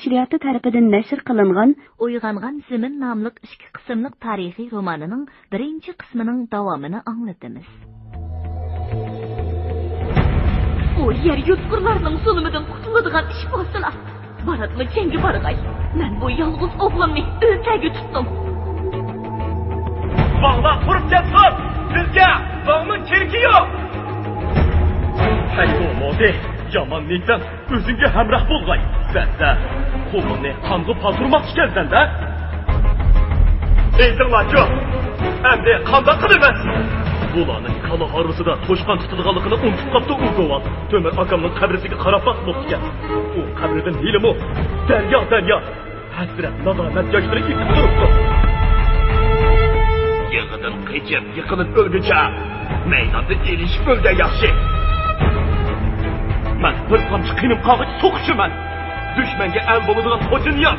nashriyoti tarafidan nashr qilingan Uyg'ongan Zimin nomli 2 qismliq tarixiy romanining 1-qismining davomini anglatamiz. O yer yutqurlarning zulmidan qutuladigan ish bo'lsa, baratma kengi barg'ay. Men bu yolg'iz o'g'limni o'lkaga tutdim. Bağla qurup ketsin. Sizga bağның kerki yo'q. Hay bo'lmadi. Yaman niyatdan o'zingga hamroh bo'lg'ay. Senda qo'lingni qanga palturmoq ekansan-da. Aytinglar-ku. Endi qanday qilaman? Bularning qala harusida to'shqon tutilganligini unutib qopti u go'vat. Tömür akamning qabrisiga qarab bas bo'lib ekan. U qabridan hilimi daryo hasrat nadomat yoshlari yetib turibdi. Yig'idan qechib yiqilib o'lguncha maydonda elishib o'lgan yaxshi. Men bir tomchi qiynib qog'ich so'qishiman. Dushmanga al bo'ladigan xo'jin yo'q.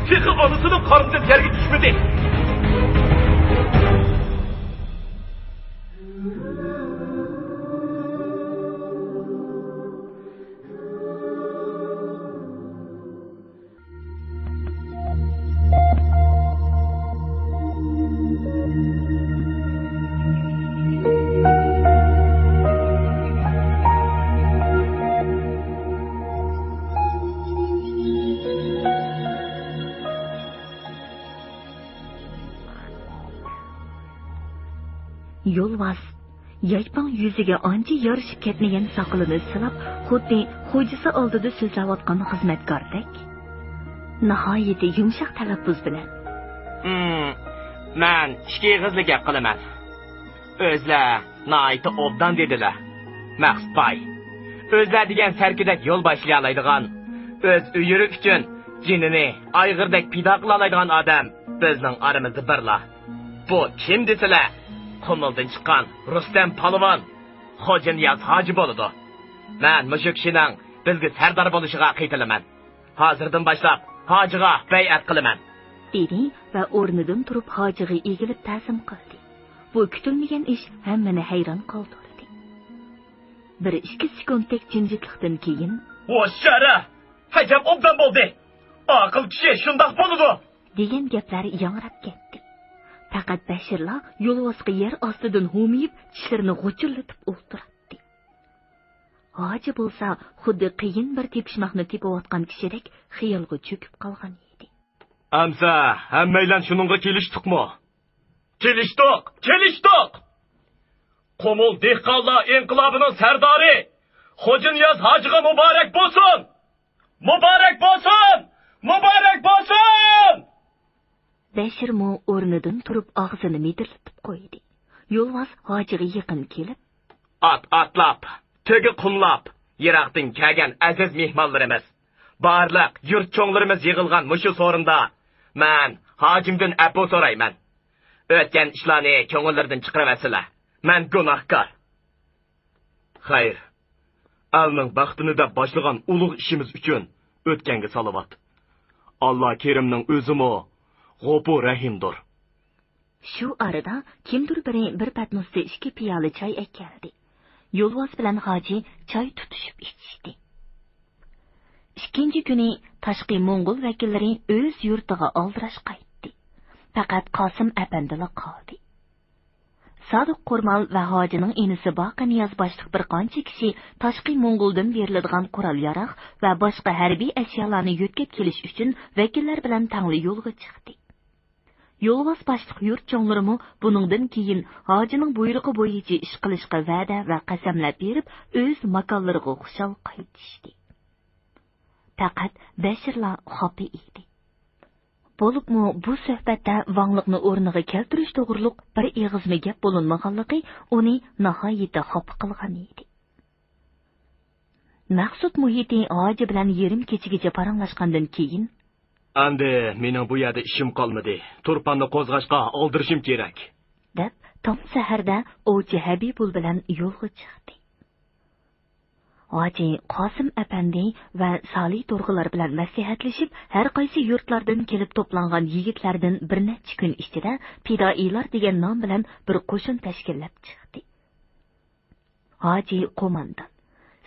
Texi onasining qornidan yerga tushmadi. Yo'lvas yaypang yuziga ancha yorishib ketmagan soqolini silab, xuddi xo'jasi oldida so'zlayotgan xizmatkordek nihoyat yumshoq talaffuz bilan men ishga egizlik qilaman. O'zlar nihoyat obdan dedilar. Maqsad pay. O'zlar degan sarkidak yo'l boshlay oladigan, o'z uyuri uchun jinini ayg'irdek pido qila oladigan odam bizning aramizda birla. Bu kim desalar Qumuldan chiqqan Rustam Palvon Xo'ja Niyaz hoji bo'ladi. Men mushu kishining bizga sardor bo'lishiga qaytilaman. Hozirdan boshlab hojiga bay'at qilaman. dedi va o'rnidan turib hojiga egilib ta'zim qildi. Bu kutilmagan ish hammani hayron qoldirdi. 1-2 sekundlik jimjitlikdan keyin "O shara! Hajab obdan bo'ldi. Aql kishi shundoq bo'ladi" degan gaplar yangrab ketdi. Faqat Bashirla yo'lvosga yer ostidan ho'miyib, tishlarini g'uchillatib o'ltirdi. Hoji bo'lsa, xuddi qiyin bir tepishmoqni tepayotgan kishidek xiyolga cho'kib qolgan edi. "Amsa, hammanglar shuningga kelishdikmi? Kelishdik. Qumul dehqonlar inqilobining sardori Xo'ja Niyaz hojiga muborak bo'lsin. Bashir mo o'rnidan turib og'zini medirlatib qo'ydi. Yo'lvos hojiga yaqin kelib, Atlab, tegi qumlab, yiroqdan kelgan aziz mehmonlarimiz, barliq yurt cho'nglarimiz yig'ilgan mushu so'rinda men hojimdan afv so'rayman. O'tgan ishlarni ko'ngillardan chiqarasizlar. Men gunohkor. Xayr. Alning baxtini deb boshlagan ulug' ishimiz uchun o'tganga salovat. Alloh Kerimning o'zimi G'ofur Rahimdir. Shu arada kimdir biri bir patnosda 2 piyola choy ekkaldi. Yo'lvos bilan hoji choy tutishib ichishdi. Ikkinchi kuni tashqi Mo'ng'ul vakillari o'z yurtiga oldirash qaytdi. Faqat Qosim apandila qoldi. Sodiq Qo'rmal va hojining inisi Boqa Niyoz boshliq bir qancha kishi tashqi Mo'ng'uldan beriladigan qurol-yarog' va boshqa harbiy ashyolarni yo'tkab kelish uchun vakillar bilan tangli yo'lga chiqdi. Yo'lvos boshliq yurt cho'nglarimi buningdan keyin hojining buyrug'i bo'yicha ish qilishga va'da va qasamlar berib, o'z makonlariga xushal qaytishdi. Faqat Bashirla xopi edi. Bo'libmi bu suhbatda vanglikni o'rniga keltirish to'g'riliq bir eg'izma gap bo'linmaganligi uni nihoyatda xafa qilgan edi. Maqsud muhiti hoji bilan yerim kechigacha paranglashgandan keyin "Endi mening bu yerda ishim qolmadi. Turpanni qo'zg'ashga oldirishim kerak" deb tom saharda ovchi Habibul bilan yo'lga chiqdi. Hoji Qosim apandi va Solih to'rg'ilar bilan maslahatlashib, har qaysi yurtlardan kelib to'plangan yigitlardan bir necha kun ichida fidoilar degan nom bilan bir qo'shin tashkillab chiqdi. Hoji qo'mondan,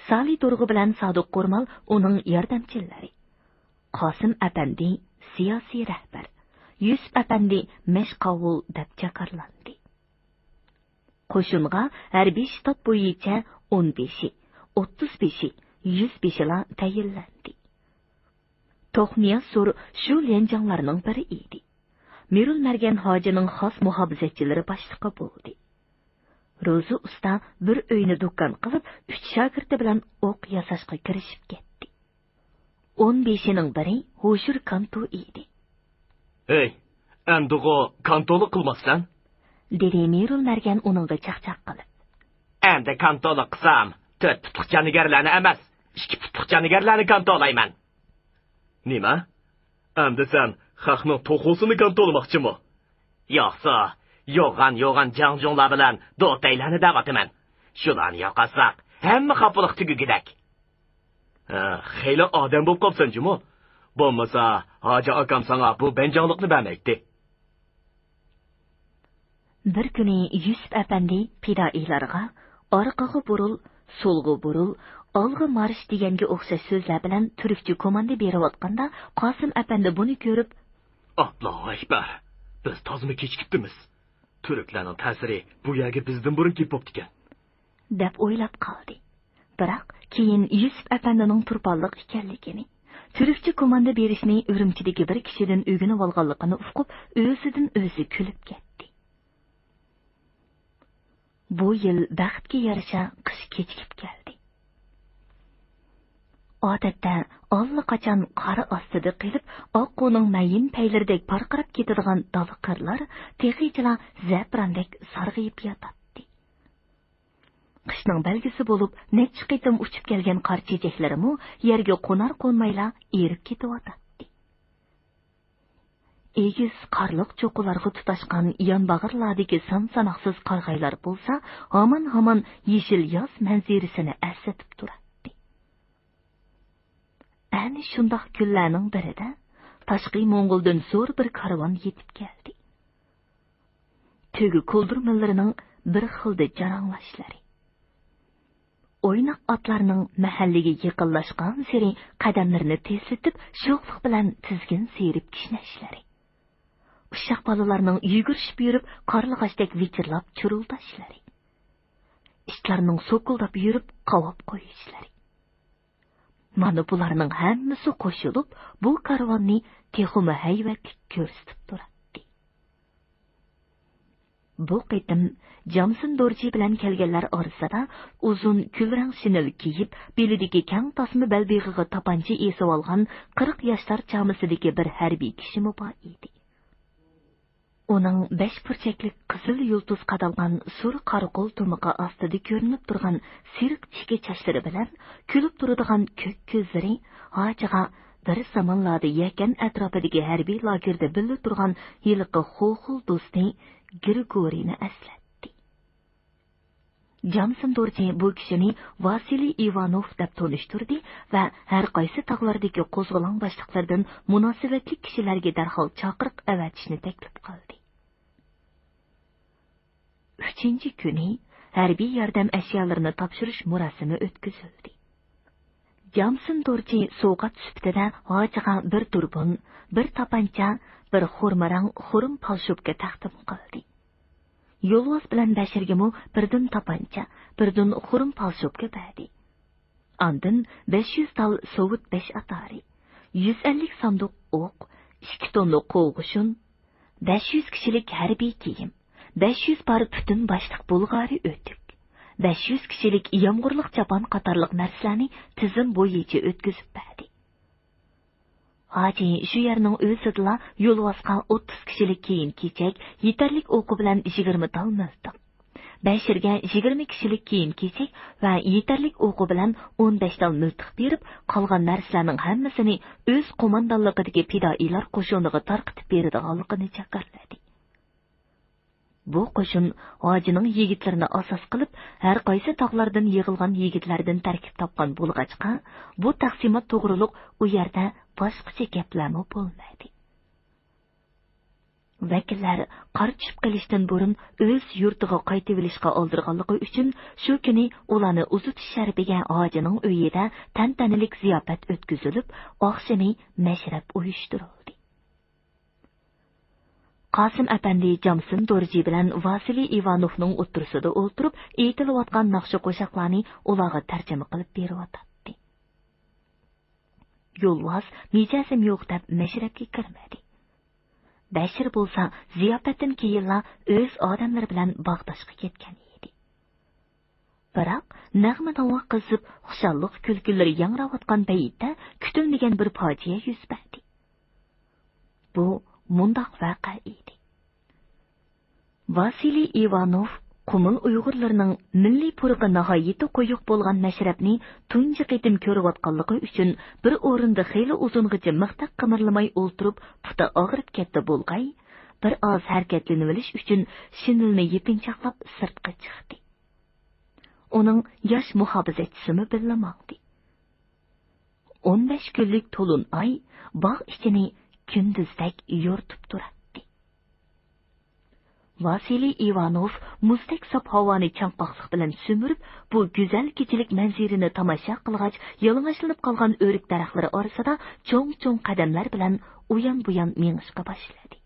Solih to'rg'i bilan Sodiq Qo'rmal uning yordamchilari. Qosim apandi siyosiy rahbar, Yusuf apandi mashqovul deb jakarlandi. Qo'shinga harbiy shtab bo'yicha 15, 35, 105 la tayinlandi. To'xniyasur shu lenjanglarning biri edi. Mirul Margan hojining xos muhofizatchilari boshliqi bo'ldi. Ro'zi usta bir uyni do'kon qilib, 3 shogirdi bilan o'q yasashga kirishib ketdi. 15ning biri Hoshur kanto edi. Ey, andugo kantoli qilmasdan? Dedi Mirul Margan uningga chaqchaq qilib. Endi kantoli qilsam, 4 putuq janigarlarni emas, 2 putuq janigarlarni kantolayman. Nima? Endi sen xalqning to'xusini kantolamoqchimi? Yo'qsa, yo'g'an janjonlar bilan do'taylarni da'vataman. Shularni yo'qasak, hamma xafalık tugugidak. Xeyli odam bo'lib qolsanjimi? Bo'lmasa, hoji akam sana bu benjonlikni bermaydi. Bir kuni Yusuf apandi pidoilarga orqaga burul, so'lga burul, olg'a marsh deganga o'xshash so'zlar bilan turkcha komanda berayotganda Qosim apandi buni ko'rib, Allohu akbar. Biz tozmi kechikibdimiz. Turklarning ta'siri bu yerga bizdan burun kelib ekan, deb o'ylab qoldi. Biroq keyin Yusuf apandining turponliq ekanligini, turkcha komanda berishni Urumchidagi bir kishidan o'rganib olganligini uqib, o'zidan o'zi kulib ketdi. Bu yil baxtga yarasha qish kechikib keldi. Odatda allaqachon qor ostida qilib, oqquning mayin paylardek parqirab ketadigan dala qirlar texichila zaprandek sarg'ayib yotadi. Qishning belgisi bo'lib, necha qitim uchib kelgan qor chechaklarimi yerga qo'nar-qo'nmayla erib ketyotadi. Egiz qarliq cho'qqilarga tutashgan yonbag'irlardagi son-sanoqsiz qarg'aylar bo'lsa, hamon yeshil yoz manzirisini eslatib turadi. Ani shundoq kunlarning birida tashqi Mo'ng'uldan zo'r bir karvon yetib keldi. Tugi kuldirmalarining bir xilda jaranglashlari. O'ynoq otlarning mahallaga yaqinlashgan sari qadamlarini tezlatib, sho'xliq bilan tizgin serib kishnashlari. Uşaq balalarning yugurishib yurib, qarlig'ashdek vichirlab churildashlari. Ishlarning so'kuldab yurib, qavob qo'yishlari. Mana bularning hammasi qo'shilib, bu karvonni texumi hayvatlik ko'rsatib turadi. Bu qitim Jamsin Dorji bilan kelganlar orasida uzun kulrang shinel kiyib, belidagi kang tasma balbig'iga tapancha esib olgan 40 yoshlar chamisidagi bir harbiy kishi bor edi. Uning 5 burchaklik qizil yulduz qadalgan sur qarqul tumiqi ostida ko'rinib turgan sirq tishki chashlari bilan kulib turadigan ko'k ko'zlari hojiga bir zamonlarda yakan atrofidagi harbiy lagerda bilib turgan yiliqi xo'xul do'sti Grigoriyni eslatdi. Jamsin Dorji bu kishini Vasiliy Ivanov deb tanishtirdi va har qaysi tog'lardagi qo'zg'olon boshliqlaridan munosabatli kishilarga darhol chaqiriq avatishni taklif qildi. 3-kuni harbiy yordam ashyolarini topshirish murosimi o'tkazildi. Jamsin Dorji sovg'at sifatida hojiga bir turbun, bir tapancha, bir xurmarang xurum palshubga taqdim qildi. Yo'lvoz bilan Bashirgami birdan tapancha, birdan xurum palshubga berdi. Andin 500 tal Sovet 5 atari, 150 sanduq o'q, 2 tonna qo'g'ishin, 500 kishilik harbiy kiyim, 500 par butun boshliq bulg'ari o'tik, 500 kishilik yomg'irliq chapon qatorliq narsalarni tizim bo'yicha o'tkazib berdi. Hoji shu yerning o'zida yo'lvozga 30 kishilik kiyim-kechak, yetarlik o'qi bilan 20 tal miltiq, Bashirga 20 kishilik kiyim-kechak va yetarlik o'qi bilan 15 tal miltiq berib, qolgan narsalarning hammasini o'z qo'mondonligidagi fidoilar qo'shiniga tarqitib beradiganligini chaqirdi. Bu qo'shin hojining yigitlarini asos qilib, har qaysi tog'lardan yig'ilgan yigitlardan tarkib topgan bo'lg'achqa, bu taqsimot to'g'riliq u yerda boshqacha gaplarmi bo'lmaydi. Vakillar qor tushib qolishdan burun o'z yurtiga qaytib olishga oldirganligi uchun shu kuni ularni uzitish sharafiga hojining uyida tantanalik ziyofat o'tkazilib, oqshimi mashrab uyushtirildi. Qosim apandi Jamsin Dorji bilan Vasiliy Ivanovning o'tirsida o'tirib, aytilayotgan naqsha qo'shiqlarni ularga tarjima qilib beryotdi. Yo'lvoz mijasim yo'q deb mashrabga kirmadi. Bashir bo'lsa, ziyofatdan keyinla o'z odamlari bilan bog'dashga ketgan edi. Biroq nag'ma-navo qizib, xushallik kulkulari yangrayotgan paytda kutilmagan bir fojia yuz berdi. Bu mundoq voqea edi. Vasiliy Ivanov Qumul Uyg'urlarining milliy purg'i nihoyatda qo'yiq bo'lgan mashrabni tunji qitim ko'rayotganligi uchun bir o'rinda xeyli uzungacha mixtaq qimirlamay o'ltirib, puti og'rib ketdi bo'lg'ay, bir oz harakatlanib olish uchun shinilni yepinchoqlab sirtqa chiqdi. Uning yosh muhofizatchisimi billamadi. 15 kunlik to'lin oy bog' ichini kunduzdek yo'rtib turadi. Vasiliy Ivanov muzdek sop havoni chanqoqlik bilan sumirib, bu go'zal kechilik manzirini tomosha qilgach, yalang'ochlanib qolgan o'rik daraxtlari orasida cho'ng-cho'ng qadamlar bilan uyan-buyan mengishga boshladi.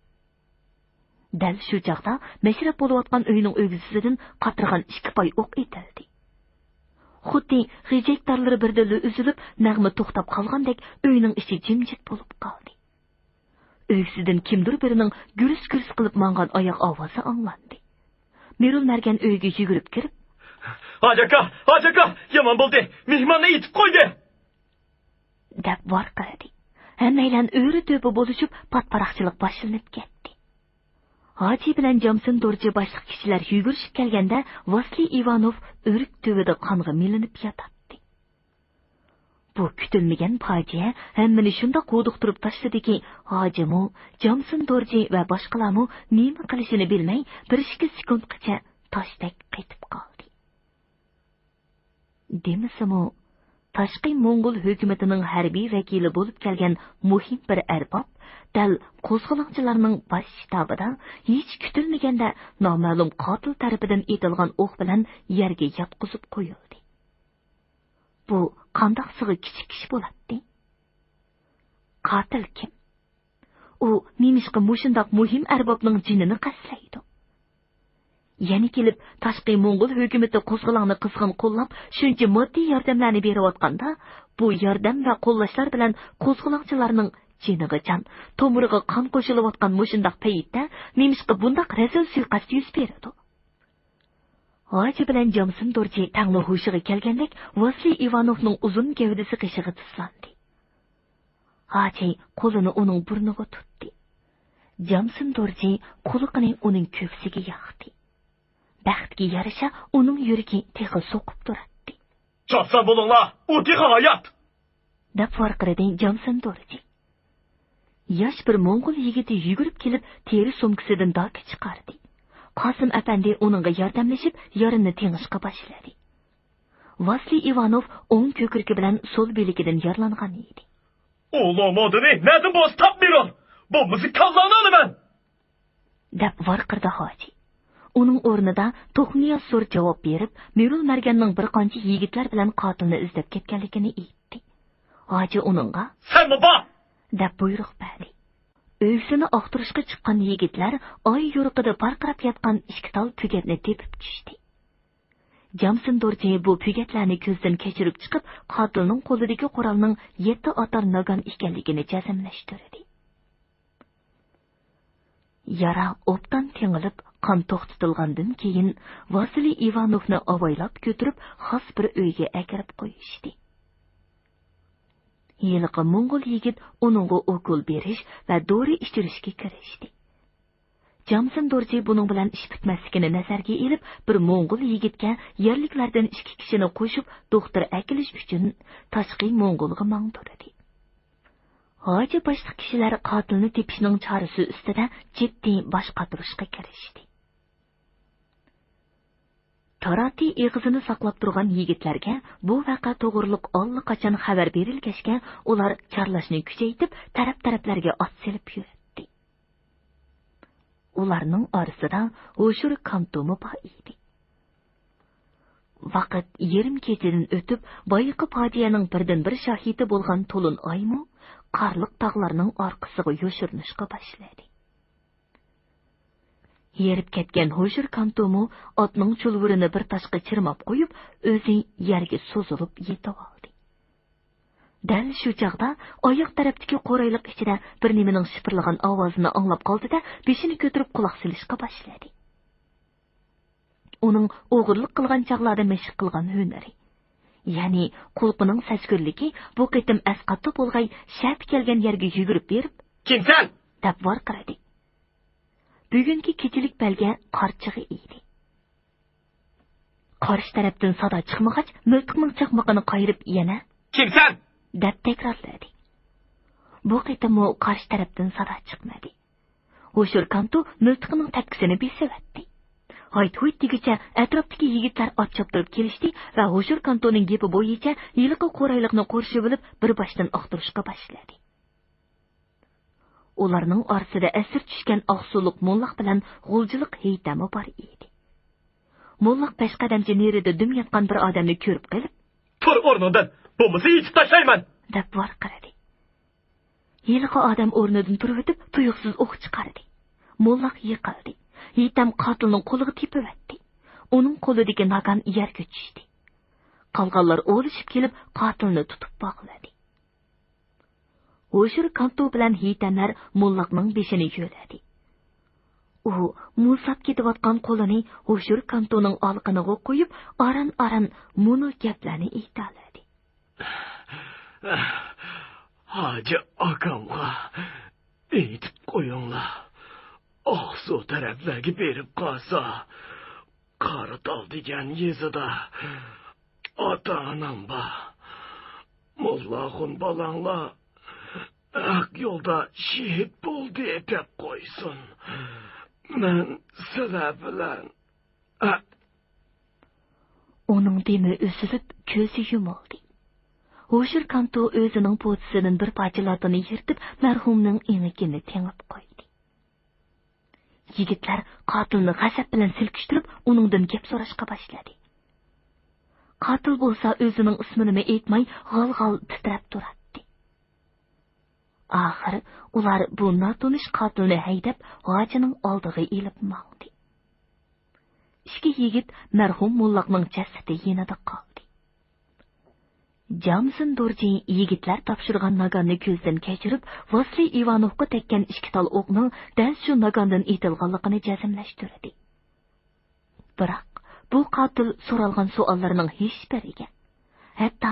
Dal shu chaqda mashrab bo'layotgan uyning o'g'zisidan qatirgan 2 poy o'q etildi. Xuddi g'ijektarlari birdala uzilib, nag'ma to'xtab qolgandek uyning ichi jimjit bo'lib qoldi. Öyküsüden kimdir birining gürüs-gürüs qilib mangan oyoq ovozi anglandi. Merul Mergan uyga yugurib kirib, "Hajaka, yomon bo'ldi. Mehmonni itib qo'ydi." deb varqiradi. Hammaylar o'ri to'pi bo'lishib, patparaqchilik boshlanib ketdi. Hoji bilan Jamsin Dorji boshliq kishilar yugurishib kelganda, Vasiliy Ivanov o'rik tuvida qonga milinib yotadi. Bu kutilmagan fojia hammani shunda qo'diqtirib tashladiki, Hojimu, Jamsin Dorji va boshqalarmu nima qilishini bilmay 1-2 sekundgacha toshdek qaytib qoldi. Demisimi, tashqi Mo'ng'ul hukumatining harbiy vakili bo'lib kelgan muhim bir arbob dal qo'zg'olonchilarning bosh shtabida hech kutilmaganda noma'lum qotil tarafidan etilgan o'q bilan yerga yotqizib qo'yildi. Bu qandoq sig'i kichik kishi bo'ladi? Qotil kim? U nemishqa mushundoq muhim arbobning jinini qaslaydi. Yana kelib tashqi Mo'ng'ul hukumati qo'zg'olonni qizg'in qo'llab, shuncha moddiy yordamlarni berayotganda, bu yordam va qo'llashlar bilan qo'zg'olonchilarning jiniga jon, tomiriga qon qo'shilayotgan mushundoq paytda nemishqa bundoq razil suiqasd yuz beradi. Hoji bilan Jamsin Dorji tangli hushiga kelgandek, Vasiliy Ivanovning uzun gavdasi qishig'i tislandi. Hoji qo'lini uning burniga tutdi. Jamsin Dorji qo'liqini uning ko'ksiga yoqdi. Baxtga yarasha uning yuragi teg'i so'qib turadi. "Chotsa bo'linglar, u teg'i hayot!" deb varqiradi Jamsin Dorji. Yosh bir Mo'ng'ul yigiti yugurib kelib, teri sumkasidan doka chiqardi. Qosim apandi uningga yordamlashib, yarini tengishga boshladi. Vasiliy Ivanov o'ng ko'kragi bilan so'l belikidan yaralangan edi. "O'lamadini, nima bo'z tap berol? Bu muzik kallani olaman!" deb varqirdi hoji. Uning o'rnida To'qniyoz so'r javob berib, Merul Merganning bir qancha yigitlar bilan qotilni izlab ketganligini aytdi. Hoji uningga "Senmi bor!" deb buyruq berdi. Öysini oqtirishga chiqqan yigitlar oy yo'riqida parqirab yotgan 2 tal pugatni tepib tushdi. Jamsin Dorji bu pugatlarni ko'zdan kechirib chiqib, qotilning qo'lidagi qurolning 7 otar nagan ekanligini jazmlashtirdi. Yara obdan tengilib, qon to'xtatilgandan keyin Vasiliy Ivanovni avaylab ko'tirib, xos bir uyga akirib qo'yishdi. Yiliqi Mo'ng'ul yigit uningga o'kul berish va dori ichirishga kirishdi. Jamsin Dorji buning bilan ish bitmasligini nazarga ilib, bir Mo'ng'ul yigitga yerliklardan 2 kishini qo'shib, doktor akilish uchun tashqi Mo'ng'ulga mangdirdi. Hoji boshliq kishilar qotilni tepishning chorasi ustida jiddiy bosh qotirishga kirishdi. Tarati eg'izini saqlab turgan yigitlarga bu vaqa to'g'riliq allaqachon xabar berilgachga, ular charlashni kuchaytirib, taraf-taraflarga ot selib yurdi. ularning orasida Hoshur Kantomi bor edi. Vaqt yarim kechadan o'tib, boyiqi fojianing birdan-bir shahidi bo'lgan to'lin oymi qarliq tog'larning orqasiga yo'shirnishga boshladi. Yerib ketgan Hoshur Kantomi otning chulvurini bir tashqa chirmab qo'yib, o'zi yerga so'zilib yetib oldi. Dal shu chaqda oyoq tarafdagi qo'rayliq ichida bir nimaning shipirlagan ovozini anglab qoldi-da, beshini ko'tarib quloq silishga boshladi. Uning o'g'irlik qilgan chaqlarda mashq qilgan hunari, ya'ni qo'lqining sachkurligi bu qitim asqatda bo'lg'ay shap kelgan yerga yugurib berib, "Kimsan?" deb varqiradi. Bugungi kechilik belga qarchig'i edi. Qarshi tarafdan sado chiqmag'ach, miltiqning chaqmog'ini qayirib yana "Kimsan?" deb takrorladi. Bu qitim u qarshi tarafdan sado chiqmadi. Hoshur Kanto miltiqining takkisini besavatdi. Hayt-huyt degicha atrofdagi yigitlar ot choptirib kelishdi va Hoshur Kantoning gapi bo'yicha yiliqi qo'rayliqni qo'rshib bilib bir boshdan oqtirishga boshladi. Ularning orasida asir tushgan oqsuliq Mollaq bilan g'uljilik Haytami bor edi. Mollaq peshqadamchi nerida dum yotgan bir odamni ko'rib qolib, "Tur o'rnidan, bo'lmasa yechib tashlayman!" deb varqiradi. Yiliqi odam o'rnidan turib o'tib, tuyuqsiz o'q chiqardi. Mollaq yiqildi. Haytam qotilning qo'liga tepivatdi. Uning qo'lidagi nagan yerga tushdi. Qolganlar o'lishib kelib, qotilni tutib bog'ladi. Hoshur Kanto bilan Haytamlar Mollaqning beshini yo'ladi. U musab ketayotgan qo'lini Hoshur Kantoning olqiniga qo'yib, aran-aran muni gaplarni aytadi. "Hoji akamga aytib qo'yinglar. Oqsu taraflarga berib qolsa, Qaratol degan yezida ota-onam bor. Mollaxun balanglar haq yo'lda shehid bo'ldi deb qo'ysin. Men sizlar bilan..." Uning demi o'silib, ko'zi yumildi. Hoshur Kanto o'zining po'tisidan bir parchalarni yirtib, marhumning enigini tengib qo'ydi. Yigitlar qotilni g'azab bilan silkishtirib, uningdan gap so'rashga boshladi. Qotil bo'lsa o'zining ismini aytmay, g'al-g'al titrab turadi. Axir ular bu notanish qotilni haydab, hojining oldiga elib mangdi. Ikki yigit marhum Mollaqning jasadi yanada qoldi. Jamsin Dorji yigitlar topshirgan naganni ko'zdan kechirib, Vasli Ivanovga tekkan ikki tal o'qning dal shu nagandan etilganligini jazmlashtirdi. Biroq bu qotil so'ralgan savollarning hech biriga, hatto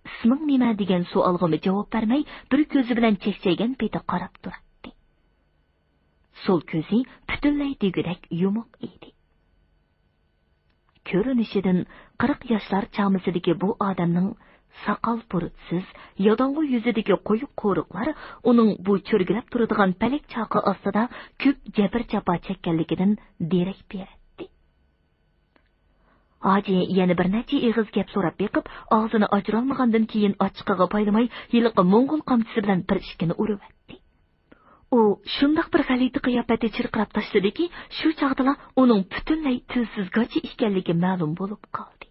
isming nima degan savolga javob bermay, bir ko'zi bilan chekchaygan peti qarab turadi. Sol ko'zi butunlay degudek yumuq edi. Ko'rinishidan 40 yoshlar chamisidagi bu odamning saqal purutsiz, yodongu yuzidagi qo'yib qo'riqlar uning bu cho'rgilab turadigan palak chaqi ostida ko'p jabr-jafo chekkanligidan derak berdi. Hoji yana bir necha eg'iz gap so'rab beqib, og'zini ochirolmagandan keyin ochiqig'i paylamay, yiliqi Mong'ol qamchisi bilan bir ishkini uribdi. U shundoq bir g'alati qiyofada chirqirab tashladiki, shu chaqda uning butunlay tilsizgacha ekanligi ma'lum bo'lib qoldi.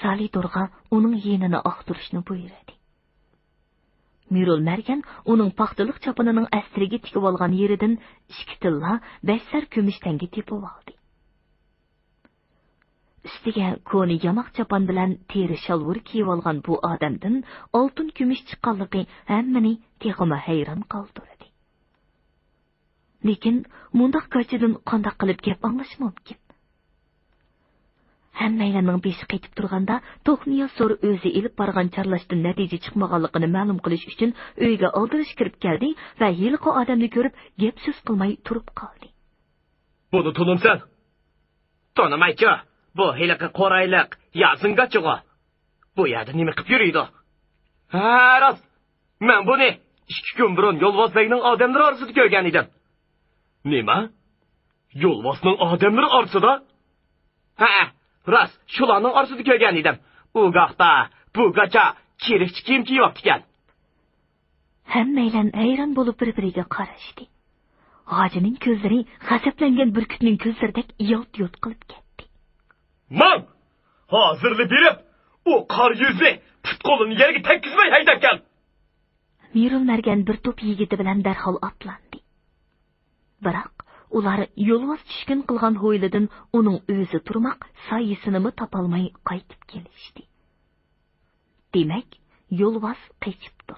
Salidorga uning yenini oqtirishni buyurdi. Mirul Mergan uning paxtaliq chaponining astriga tikib olgan yeridan 2 tilla 5 sar kumush tanga tepib oldi. Ustiga ko'ni yamoq chapon bilan teri shalvur kiyib olgan bu odamdan oltin kumush chiqqanligi hammani texma hayron qoldirdi. Lekin mundaq ko'chadan qanday qilib gap anglash mumkin? Hammalarning beshi qaytib turganda, To'xniyasor o'zi ilib borgan charlashdan natija chiqmaganligini ma'lum qilish uchun uyga oldirish kirib keldi va yilqi odamni ko'rib, gap so'z qilmay turib qoldi. "Buni tunimsan? Tonimaychi, bu hiliqi qo'rayliq, yazingachiga. Bu yerda nima qilib yuriydi?" "Ha, rost. Men buni 2 kun burun Yo'lbosbekning odamlari orasida ko'rgan edim." "Nima? Yo'lbosning odamlari orasida?" "Ha, rost, shularning orasida ko'rgan edim. U gohda bu gacha kirikchi kiyim kiyib ekan." Hammaylar hayron bo'lib bir-biriga qarashdi. Hojining ko'zlari g'azablangan burkutning ko'zlaridek yalt-yalt qilib ketdi. "Man! Hozirli berib, o qor yuzli put qo'lini yerga tekkizmay haydab kel." Mirul Margan bir to'p yigiti bilan darhol otlandi. Biroq ular yo'lvoz tushkun qilgan ho'ylidan uning o'zi turmoq soyisini topolmay qaytib kelishdi. Demak, yo'lvoz qechibdi.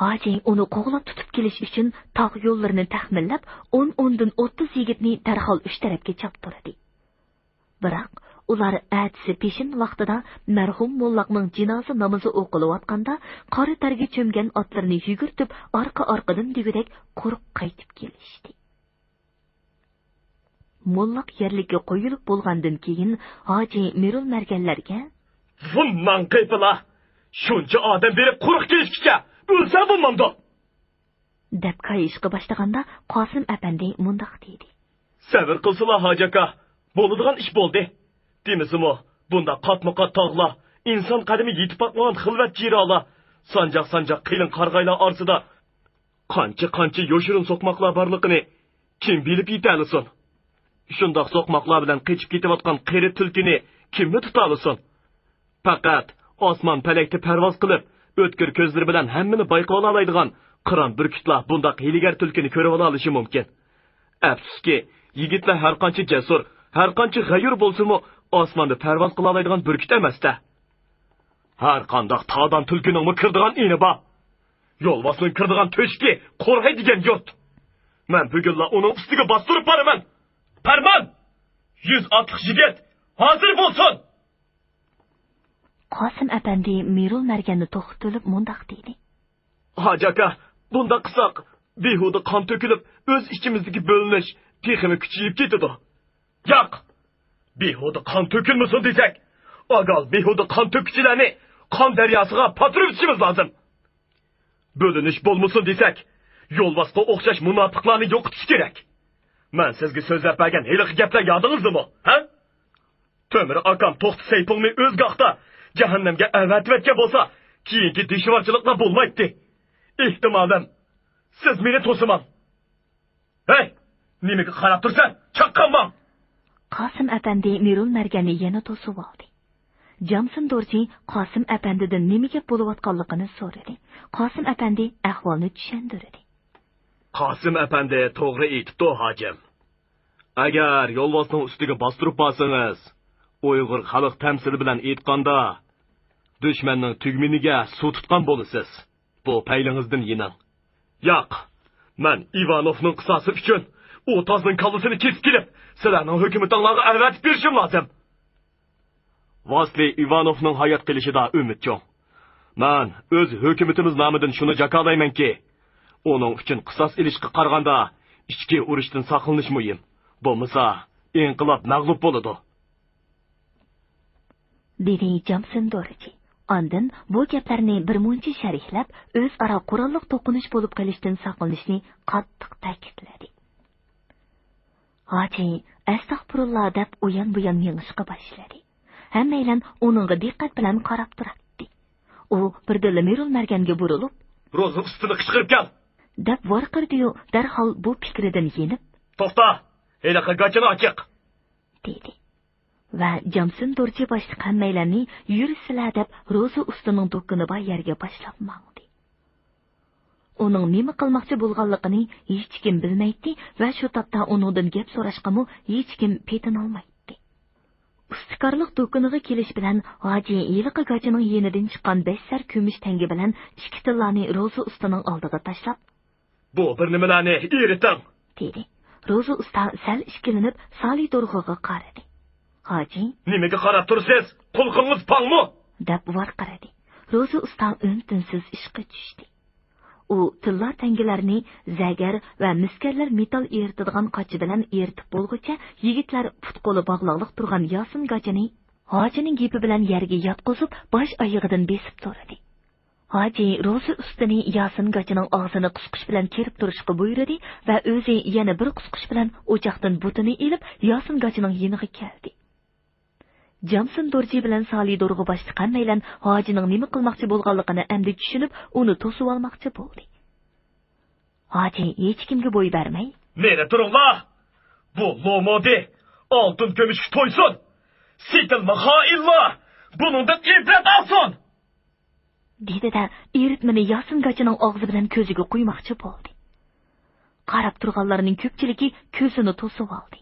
Hoji uni qo'g'lab tutib kelish uchun tog' yo'llarini taxminlab 10 30 yigitni darhol uch tarafga choptirdi. Biroq ular atsi peshin vaqtida marhum mollaqning jinoza namozi o'qilayotganda qora targa cho'mgan otlarni yugurtib orqa-orqadan degudek qo'rib qaytib kelishdi. Mollaq yerlikka qo'yilib bo'lgandan keyin Hoji Mirul Marganlarga "Bundan qaytila. Shuncha odam berib quruq kelishkicha o'lsa bo'lmamdi" deb qayishga boshlaganda Qosim apandi mundoq dedi. "Sabr qilsizlar hoji aka. Bo'ladigan ish bo'ldi. Demisimi, bunda qatma-qat tog'lar, inson qadimi yetib batmagan xilvat jirolar, sanjaq-sanjaq qilin qarg'aylar orasida qancha yoshirin so'qmoqlar borligini kim bilib yetalisin? Shundoq so'qmoqlar bilan qechib ketayotgan qeri tulkini kimni tutalisin? Faqat osmon palakda parvoz qilib, o'tkir ko'zlari bilan hammani bayqa oladigan qiron burkutlar bundaq hiligar tulkini ko'rib olishi mumkin. Afsuski, yigitlar har qancha jasur, har qancha g'ayur bo'lsa-mu, osmonda parvoz qila oladigan burkut emas-da. Har qanday tog'dan tulkining kirdigan ini bor. Yo'lvosning kirdigan to'shki qo'rg'aydigan yurt. Men bugunla uning ustiga bostirib boraman. Farmon! 100 otliq yigit hozir bo'lsin. Qosim apandi Mirul Marganni to'xtatib mundoq dedi. Hoji aka, bunda qilsak, behuda qon to'kilib, o'z ichimizdagi bo'linish texmi kuchayib ketadi. Yo'q. Behuda qon to'kilmasin desak, agal behuda qon to'kuvchilarni qon daryosiga patirib ishimiz lozim. Bo'linish bo'lmasin desak, yo'lvosga o'xshash munofiqlarni yo'qotish kerak. Men sizga so'zlab bergan hiliq gaplar yodingizmi, ha? To'mir akam to'xti saypingni o'z gaqda jahannamga avatvatga bo'lsa, keyingi dushvorchiliklar bo'lmaydi. Ehtimolim, siz meni to'siman. Hey, nimaga qarab tursan? Chaqqanman. Qosim apandi Mirul Marganni yana to'sib oldi. Jamsin Dorji Qosim apandidan nimaga bo'layotganligini so'radi. Qosim apandi ahvolni tushuntirdi. Qosim apandi to'g'ri aytibdi, hojim. Agar yo'lvosning ustiga bostirib borsangiz, Uyg'ur xalq tamsili bilan aytganda, dushmanning tugminiga suv tutgan bo'lasiz. Bu paylingizdan yining. Yo'q, men Ivanovning qisosi uchun u tozning kallasini kesib kelib, sizlarning hukumatingizga avatib berishim lozim. Vasli Ivanovning hayot qilishida umid yo'q. Men o'z hukumatimiz nomidan shuni jakolaymanki, uning uchun qisos ilishga qaraganda ichki urushdan saqlanish muhim. Bo'lmasa, inqilob mag'lub bo'ladi. Dedi Jamsin Dorji. Ondan bu gaplarni bir muncha sharihlab, o'zaro qurolliq to'qinish bo'lib qolishdan saqlanishni qattiq ta'kidladi. Hoji astag'firulloh deb uyan-buyan yig'ishga boshladi. Hammaylar uningga diqqat bilan qarab turardi. U birdilla Mirul Marganga burilib, "Ro'za ustini qichqirib kel!" deb varqirdi-yu, darhol bu fikridan yenib, "To'xta, helaqa gachini ochiq!" dedi. Va Jamsin Dorji boshliq hammaylarni yurisizlar deb ro'za ustining do'kini bor yerga boshlab mangdi. Uning nima qilmoqchi bo'lganligini hech kim bilmaydi va shu topda uningdan gap so'rashqamu hech kim petin olmaydi. Ustikorliq do'kiniga kelish bilan Hoji yiliqi gachining yenidan chiqqan 5 sar kumush tangi bilan 2 tillani ro'za ustining oldiga tashlab, "Bu bir nimalarni eriting!" dedi. Ro'za usta sal ishkilinib Sali Dorg'oga qaradi. "Hoji, nimaga qarab tursiz? Qulqingiz pangmi?" deb varqiradi. Ro'za usta o'ntinsiz ishga tushdi. U tillar tangilarni zagar va miskarlar metal eritadigan qochi bilan eritib bo'lguncha yigitlar put-qo'li bog'liqlik turgan Yosin gachini Hojining gapi bilan yerga yotqizib, bosh oyog'idan besib turdi. Hoji ro'za ustini Yosin gachining og'zini qusqish bilan kerib turishga buyurdi va o'zi yana bir qusqish bilan o'choqdan butini ilib Yosin gachining yeniga keldi. Jamsin Dorji bilan Sali Dorg'u boshliq hammaylar Hojining nima qilmoqchi bo'lganligini endi tushunib, uni to'sib olmoqchi bo'ldi. Hoji hech kimga bo'y bermay, "Meni turinglar. Bu lomodi oltin kumushga to'ysin. Setilma xoinlar. Buningdan ibrat olsin." dedi-da, eritmini Yasingachining og'zi bilan ko'ziga quymoqchi bo'ldi. Qarab turganlarning ko'pchiligi ko'zini to'sib oldi.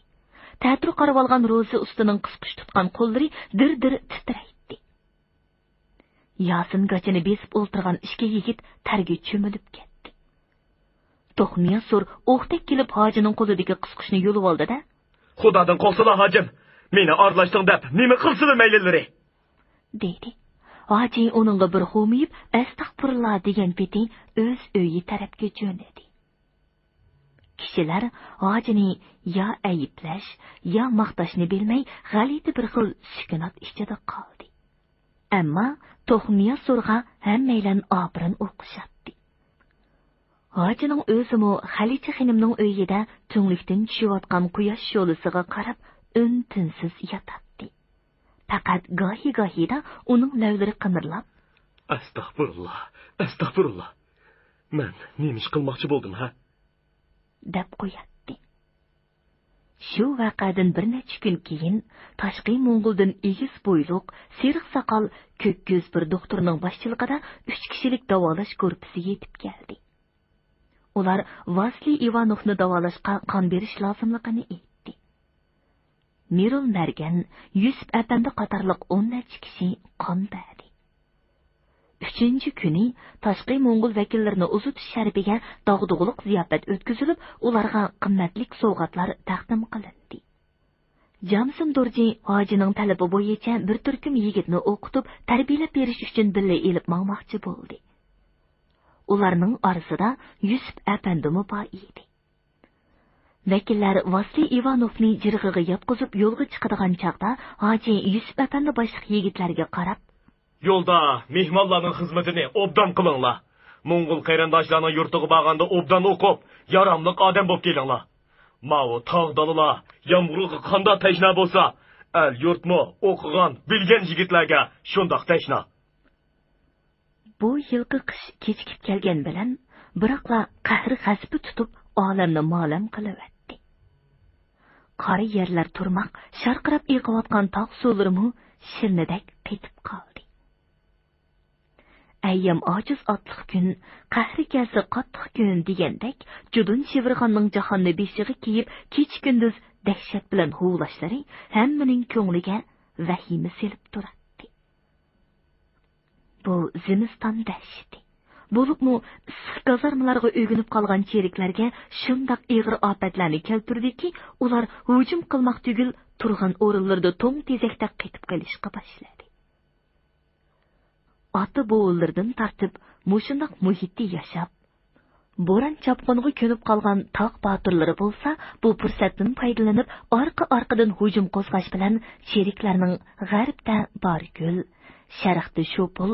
Ta'tir qarab olgan Rozi ustining qisqish tutgan qo'llari dir-dir titraydi. Yasingachini besib o'ltirgan ishga yigit targa cho'milib ketdi. To'xniya-sur o'qdek kelib hojining qo'lidagi qisqishni yulib oldi-da, "Xudodan qo'rqsanglar hojim, meni aralashtiring deb nima qilsin maylilari?" dedi. Hoji uningga bir xo'miyib, "Astag'firullah" degan peti o'z uyi tarafga jo'nadi. Kishilar hojini ya ayiblash, ya maqtashni bilmay, g'alati bir xil sukunat ichida qoldi. Ammo To'xniya surga hammaylan obrin o'qishatdi. Hojining o'zimi Xalicha xonimning uyida tunglikdan tushayotgan quyosh sho'lisiga qarab un-tinsiz yotadi. Faqat gohi-gohida uning lavlari qimirlab, "Astag'firullah, astag'firullah. Men nima ish qilmoqchi bo'ldim, ha?" deb qo'yadi. Shu vaqadan bir necha kun keyin tashqi Mo'ng'uldan egiz bo'yliq, seriq soqol, ko'k ko'z bir doktorning boshchiligida 3 kishilik davolash korpusi yetib keldi. Ular Vasli Ivanovni davolashga qon berish lozimligini aytdi. Mirul Margan, Yusuf Apandi qatorliq 10 necha kishi qon berdi. 3-chi kuni tashqi Mo'ng'ul vakillarini uzutish sharafiga dog'dug'liq ziyofat o'tkazilib, ularga qimmatlik sovg'atlar taqdim qilindi. Jamsim Dorji hojining talabi bo'yicha bir turkum yigitni o'qitib, tarbiyalab berish uchun billa elib mangmoqchi bo'ldi. Ularning orasida Yusuf Apandimi bor edi. Vakillar Vasli Ivanovni jirg'iga yotqizib yo'lga chiqadigan chaqda hoji Yusuf Apandi boshliq yigitlarga qarab, "Yo'lda mehmonlarning xizmatini obdan qilinglar. Mo'ng'ul qarindoshlarning yurtiga borganda obdan o'qib, yaramliq odam bo'lib kelinglar. Mao tog'dalilar yomg'irga qanday tashna bo'lsa, el yurtmi o'qigan, bilgan yigitlarga shundoq tashna." Bu yilqi qish kechikib kelgan bilan biroqla qahri hasbi tutib olamni ma'lum qilaverdi. Qari yerlar turmoq, sharqirab eqiyotgan tog' suvlarimi shirnidak qetib qoldi. Ayyam ojiz otliq kun, qahri kelsa qattiq kun degandek, judun shivirg'onning jahonni beshig'i kiyib, kech-kunduz dahshat bilan huvlashlari hammaning ko'ngliga vahima selib turadi. Bu zimiston dahshati. Bo'libmi gazarmalarga o'ginib qolgan cheriklarga shundoq ig'ir ofatlarni keltirdiki, ular hujum qilmoq tugul turgan o'rinlarda to'ng tezakda qetib qolishga boshladi. Ota bo'g'illardan tartib mushundoq muhitda yashab, bo'ron chapqonga ko'nib qolgan tog' botirlari bo'lsa, bu fursatdan foydalanib orqa-orqadan hujum qo'zg'ash bilan sheriklarning g'arbda Borgul, sharqda Shopul,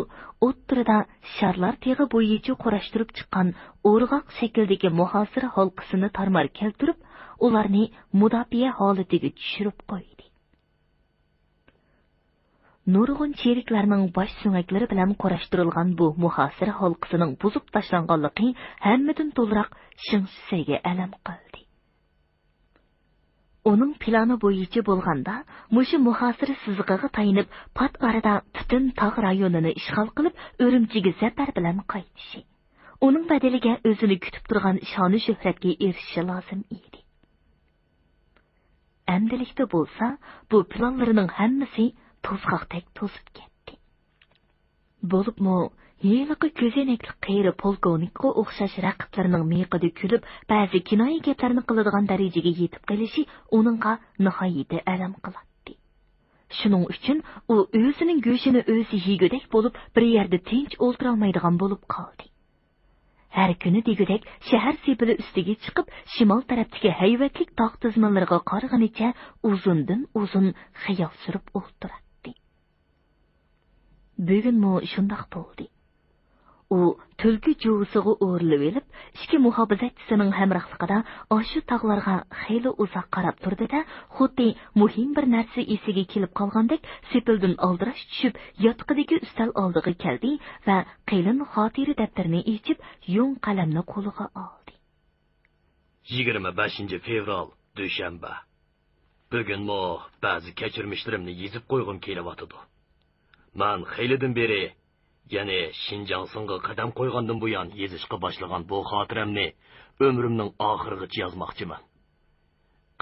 o'ttirida sharlar teg'i bo'yicha qurashtirib chiqqan o'rg'oq shakldagi muhosira halqasini tarmar keltirib, ularni mudofaa holatiga tushirib qo'ydi. Nurg'un sheriklarning bosh sumaklari bilan qurashtirilgan bu muhosira halqasining buzib tashlanganligi hammadan to'liq Shingshisaga alam qildi. Uning plani bo'yicha bo'lganda, mushu muhosira sizig'iga tayinib, pat orada butun tog' rayonini ishg'ol qilib, Urumchiga zafar bilan qaytishi, uning badaliga o'zini kutib turgan shoni shuhratga erishishi lozim edi. Amdilikda bo'lsa, bu planlarining hammasi to'zg'oqdek to'zib ketdi. Bo'libmi, yiliqi ko'zoynakli qeyri polkovnikqa o'xshash raqiblarining miqida kulib, ba'zi kinoya gaplarni qiladigan darajaga yetib qolishi uningga nihoyatda alam qiladi. Shuning uchun u o'zining go'shini o'zi yegudek bo'lib, bir yerda tinch o'ltira olmaydigan bo'lib qoldi. Har kuni degudek shahar sepili ustiga chiqib, shimol tarafdagi hayvatlik tog' tizmanlariga qarag'anicha uzundan uzun xiyol surib o'ltiradi. Bugunmi shundoq bo'ldi. U tulki juvisiga o'rilib elib, ikki muhofizatchisining hamrohligida oshu tog'larga xeyli uzoq qarab turdi-da, xuddi muhim bir narsa esiga kelib qolgandek sepildan oldirash tushib, yotqidagi ustal oldiga keldi va qalin xotira daftarini ochib, yung qalamni qo'liga oldi. 25 fevral dushanba. Bugunmi ba'zi kechirmishlarimni yezib qo'yg'im kelyapti. Men xeylidan beri, ya'ni Shinjongsinga qadam qo'ygandan buyon yezishga boshlagan bu xotiramni umrimning oxirigacha yozmoqchiman.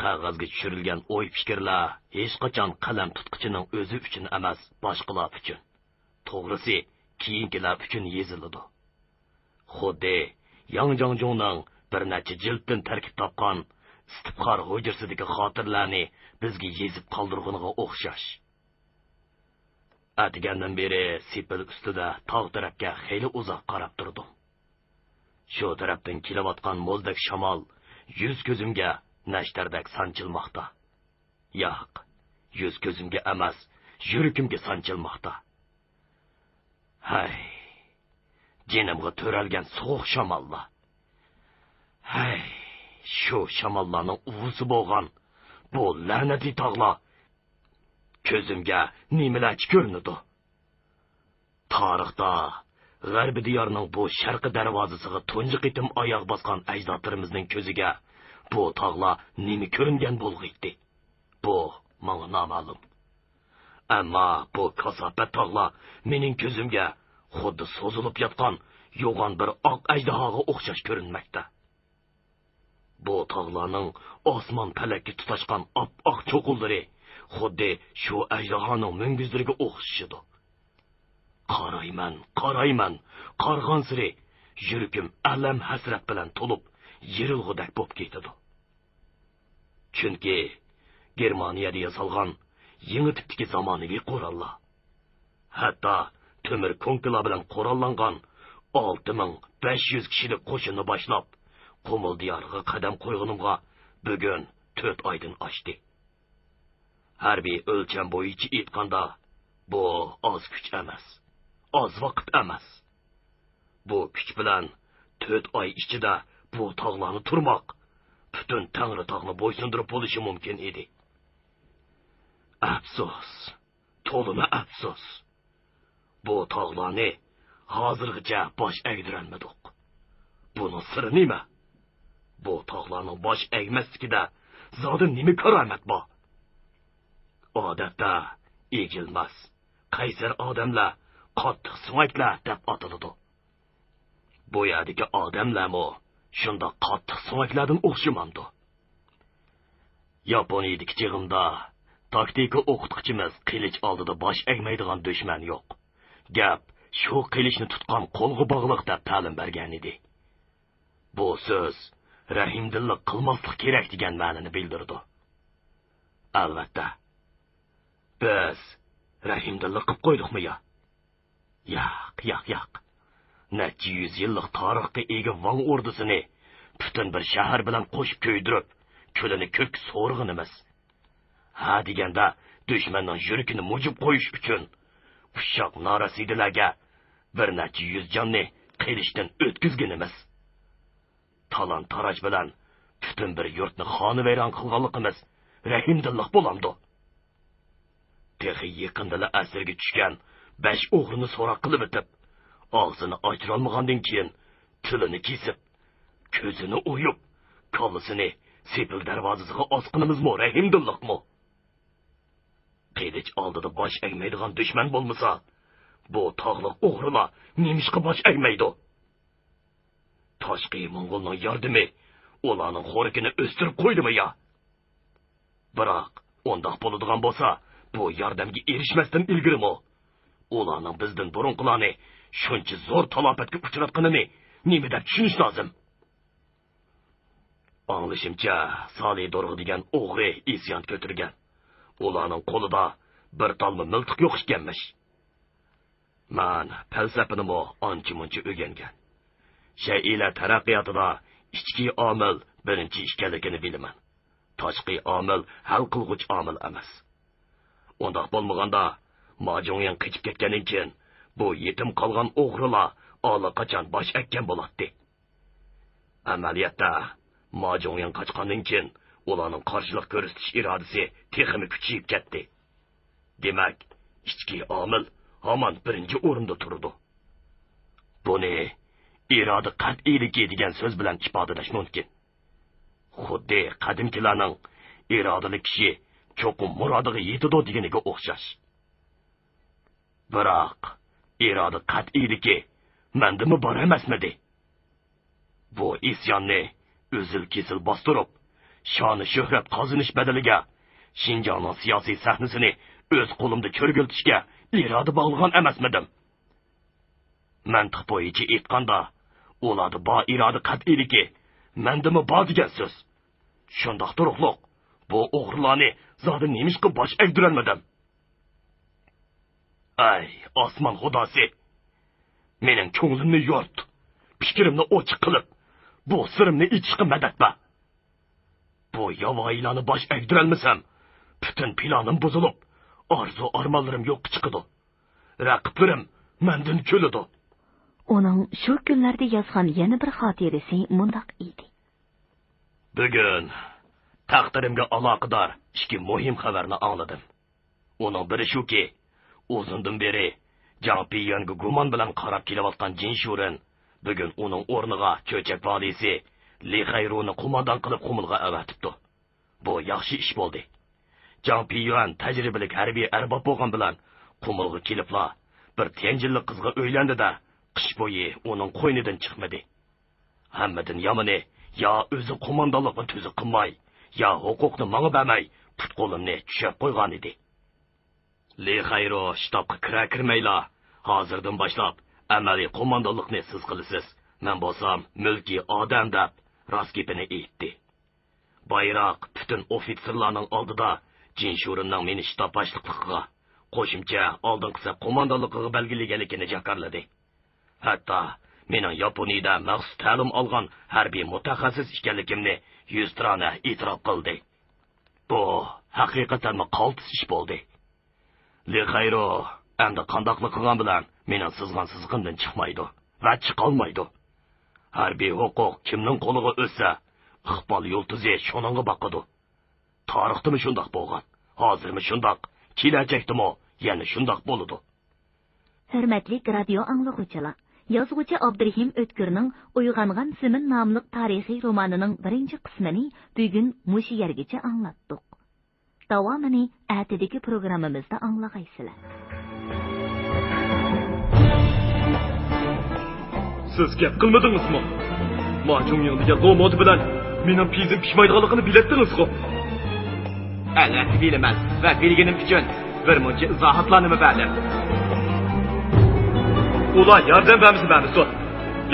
Qog'ozga tushirilgan o'y fikrlar hech qachon qalam tutqichining o'zi uchun emas, boshqalar uchun. To'g'risi, keyingilar uchun yeziladi. Xuddi Yang Jongjongning bir necha jilddan tarkib topgan istifxor hujrasidagi xotirlarni bizga yezib qoldirganiga o'xshash. Atgandan beri sepil ustida tog' tarafga xeyli uzoq qarab turdim. Shu tarafdan kelayotgan mo'ldak shamol yuz ko'zimga nashtardek sanchilmoqda. Yo'q, yuz ko'zimga emas, yuragimga sanchilmoqda. Hay, jinimga to'ralgan so'q shamollar. Hay, shu shamollarning uvusi bo'lgan bu la'natli tog'lar ko'zimga nimalar ko'rinadi. Tarixda G'arbi diyorning bu sharqi darvozasiga tunji qitim oyoq bosgan ajdodlarimizning ko'ziga bu tog'lar nima ko'ringan bo'lg'iydi? Bu menga noma'lum. Ammo bu kasofat tog'lar mening ko'zimga xuddi so'zilib yotgan yo'g'on bir oq ajdahoga o'xshash ko'rinmoqda. Bu tog'larning osmon falakka tutashgan oppoq cho'qullari xuddi shu ajdahoning mungizlariga o'xshashidi. Qarayman, qarg'on siri yuragim alam hasrat bilan to'lib, yerilg'udak bo'lib ketadi. Chunki Germaniyada yasalgan yangi tipdagi zamonaviy qurollar, hatto temir konkilar bilan qurollangan 6500 kishilik qo'shinni boshlab, Qumul diyoriga qadam qo'yganimga bugun 4 oydan oshdi. Harbiy o'lcham bo'yicha aytganda, bu oz kuch emas, oz vaqt emas. Bu kuch bilan 4 oy ichida bu tog'larni turmoq, butun Tangri tog'ni bo'ysundirib bo'lishi mumkin edi. Afsus, to'lima afsus. Bu tog'larni hozirgacha bosh egdirolmadik. Buni siri nima? Bu tog'larning bosh egmasligida zodi nima karamat bor? Odatda egilmas, qaysar odamlar qattiq sumaklar deb ataladi. Bu yerdagi odamlarmi shunda qattiq sumaklardan o'xshamamdi. Yaponiyadagi chig'imda taktika o'qituvchimiz qilich oldida bosh egmaydigan dushman yo'q. Gap shu qilichni tutgan qo'lga bog'liq deb ta'lim bergan edi. Bu so'z rahimdillik qilmaslik kerak degan ma'noni bildirdi. Albatta, biz rahimdillik qilib qo'ydikmi ya? Yo'q. Necha 100 yillik tarixga ega Vang ordusini butun bir shahar bilan qo'shib ko'ydirib, ko'lini ko'k so'rg'inimiz. Ha deganda dushmanning yuragini mujib qo'yish uchun ushoq norasidalarga bir necha 100 jonni qilishdan o'tkazganimiz. Talon taraj bilan butun bir yurtni xonavayron qilganligimiz rahimdillik bo'lamdi. Texi yaqindala asirga tushgan 5 o'g'rini so'roq qilib o'tib, og'zini ochirolmagandan keyin tilini kesib, ko'zini o'yib, kollasini sepil darvozasiga osqinimizmi, rahimdillikmi? Qilich oldida bosh egmaydigan dushman bo'lmasa, bu tog'liq o'g'rilar nemishqa bosh egmaydi? Tashqi Mong'olning yordami ularning xo'rikini o'stirib qo'ydimi ya? Biroq, undoq bo'ladigan bo'lsa, bu yordamga erishmasdan ilgirimi? Ularning bizdan burunqilarni shuncha zo'r talofatga uchratganini nima deb tushunish lozim? Anglashimcha, Salih Dorg'i degan o'g'ri isyon ko'targan. Ularning qo'lida bir talma miltiq yo'q ekanmish. Men falsafani ancha-muncha o'rgangan. Shay'ila taraqqiyotida ichki omil birinchi ekanligini bilaman. Tashqi omil hal qilg'uch omil emas. Undoq bo'lmaganda, Majongyan qichib ketgandan keyin bu yetim qolgan o'g'rilar allaqachon bosh ekkan bo'ladi. Amaliyotda Majongyan qochgandan keyin ularning qarshilik ko'rsatish irodasi texnik kuchayib ketdi. Demak, ichki omil hamon birinchi o'rinda turdi. Buni iroda qat'iyligi degan so'z bilan ifodalash mumkin. xuddi qadimkilarning irodali kishi cho'qim murodiga yetadi deganiga o'xshash. Biroq iroda qat'iyligi mendimi bor emasmidi? Bu isyonni uzil-kesil bostirib, shoni shuhrat qozonish badaliga Şinjanning siyosiy sahnasini o'z qo'limda ko'rgiltishga iroda bog'lagan emasmidim? Mantiq bo'yicha aytganda, ularda bor iroda qat'iyligi mendimi bor degan so'z. Shundoq turuqliq, bu o'g'rilarni zodi nemishqa bosh egdirolmadim. Ay, osmon xudosi, mening ko'nglimni yo'rt, fikrimni ochiq qilib, bu sirimni ichishga madadba. Bu yovvoyilarni bosh egdirolmasam, bütün planim buzilib, arzu armanlarım yo'q chiqadi. Raqiblarim mendan kuladi. Uning shu kunlarda yozgan yana bir xotirasi mundaq edi. Bugun taqdirimga aloqador ikki muhim xabarni angladim. Uning biri shuki, uzundan beri Jang Piyonga gumon bilan qarab kelayotgan Jinshurin bugun uning o'rniga cho'chak valisi Li Xayruni qo'mondon qilib qumulga avatibdi. Bu yaxshi ish bo'ldi. Jang Piyon tajribali harbiy arbob bo'lgan bilan qumulga kelibla bir tenjilli qizga uylandi-da, qish bo'yi uning qo'ynidan chiqmadi. Hammadan yomoni, yo o'zi qo'mondonlikni tuzi qilmay, yo huquqni menga bermay, put qo'limni tushab qo'ygan edi. Li Xayro shtabga kirmayla, hozirdan boshlab amaliy qo'mondonlikni siz qilasiz. Men bo'lsam mulkiy odam deb rost gapini aytdi. Bayroq bütün ofitserlarning oldida Jinshurinning meni shtab boshliqligiga, qo'shimcha oldinqisi qo'mondonligiga belgilaganligini jakarladi. Hatto mening Yaponiyada maxsus ta'lim olgan harbiy mutaxassis ekanligimni yuztrana e'tirof qildi. Bu haqiqatan qaltis ish bo'ldi. Li Xayro endi qandoqlik qilgan bilan mening sizg'imdan chiqmaydi va chiqolmaydi. Harbiy huquq kimning qo'liga o'tsa, iqbol yultuzi shuningga boqadi. Tarixdami shundoq bo'lgan, hozirmi shundoq, kelajakdami yana shundoq bo'ladi. Hurmatli radio anglag'uvchilar, yozuvchi Abdurahim O'tkirning Uyg'ongan Simin nomli tarixiy romanining birinchi qismini bugun mush yergacha anglatdik. Davomini atidagi programmamizda anglag'aysizlar. Siz gap qilmadingizmi? Majunning degan nomodi bilan mening pizim pishmaydiganligini biletdingizmi? Albatta bilaman va bilganim uchun bir muncha izohatlarni berdim. Ular yordam bermisi?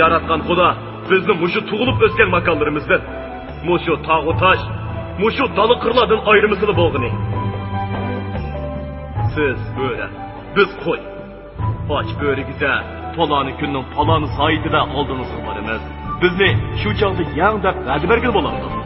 Yaratgan Xudo bizni mushu tug'ilib o'sgan makonlarimizdan, mushu tog'u tosh, mushu dala qirlardan ayırmasını bo'lg'ini. Siz böyle, biz qo'y. Aç böregize, palani kunning palani saytida oldingiz qilamiz. Bizni shu chog'da yang deb va'da bergan bo'lamiz.